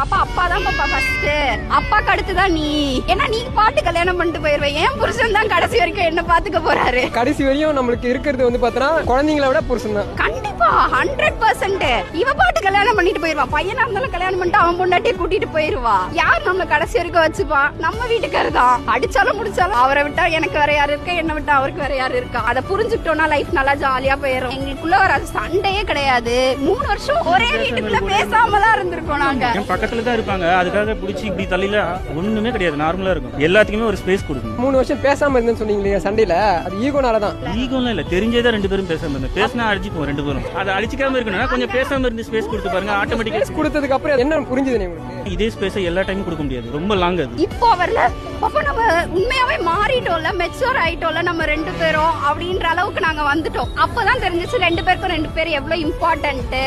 அப்பா அப்பா தான் பாப்பா ஃபர்ஸ்ட், அப்பாக்கு அடுத்துதான் நீ. ஏன்னா நீ பாட்டு கல்யாணம் பண்ணிட்டு போயிருவேன், என் புருஷன் தான் கடைசி வரைக்கும் என்ன பாத்துக்க போறாரு. கடைசி வரையும் நம்மளுக்கு இருக்கிறது வந்து பார்த்தா குழந்தைங்கள விட புருஷன் தான். கண்டிப்பா 100%. இவ பாட்டு கல்யாணம் பண்ணிட்டு போயிருவா, பையனா இருந்தாலும் கல்யாணம் பண்ணிட்டு அவன் பொண்டாட்டியை கூட்டிட்டு போயிருவா. யார் நம்மள கடைசி வரைக்கும் வச்சுப்பா? நம்ம வீட்டுக்காரு தான். அடிச்சாலும் முடிச்சாலும் அவரை விட்டா எனக்கு வேற யாரு இருக்கா, என்ன விட்டா அவருக்கு வேற யாரு இருக்கா. அதை புரிஞ்சுக்கிட்டோம்னா லைஃப் நல்லா ஜாலியா போயிடும். எங்களுக்குள்ள வர சண்டையே கிடையாது. 3 வருஷம் ஒரே வீட்டுக்குள்ள பேசாமலாம் இருந்திருக்கோம் நாங்க. பக்கத்துல தான் இருப்பாங்க, அதுக்காக பிடிச்சி இப்படி தள்ளில ஒண்ணுமே கிடையாது, நார்மலா இருக்கும். எல்லாத்துக்குமே ஒரு ஸ்பேஸ் கொடுக்கும். 3 வருஷம் பேசாம இருந்தேன்னு சொன்னீங்க சண்டையில, அது ஈகோனால தான். ஈகோலாம் இல்ல, தெரிஞ்சேதான் 2 பேரும் பேசாம இருந்தோம். பேசினா அடிச்சுப்போம் 2 பேரும். அதை அடிச்சுக்காம இருக்கணும்னா கொஞ்சம் பேசாம இருந்து ஸ்பேஸ் கொடுத்து பாருங்க, ஆட்டோமேட்டிக்கா. கொடுத்ததுக்கு அப்புறம் என்ன புரிஞ்சுது உங்களுக்கு? இதே ஸ்பேஸ் எல்லா டைமும் கொடுக்க முடியாது, ரொம்ப லாங் அது. இப்போ வரல, அப்ப நம்ம உண்மையாவே மாறிட்டோம்ல, மெச்சூர் ஆயிட்டோம்ல நம்ம 2 பேரும் அப்படின்ற அளவுக்கு நாங்க வந்துட்டோம். அப்பதான் தெரிஞ்சிச்சு 2 பேருக்கும் 2 பேர் எவ்வளவு இம்பார்ட்டன்ட்.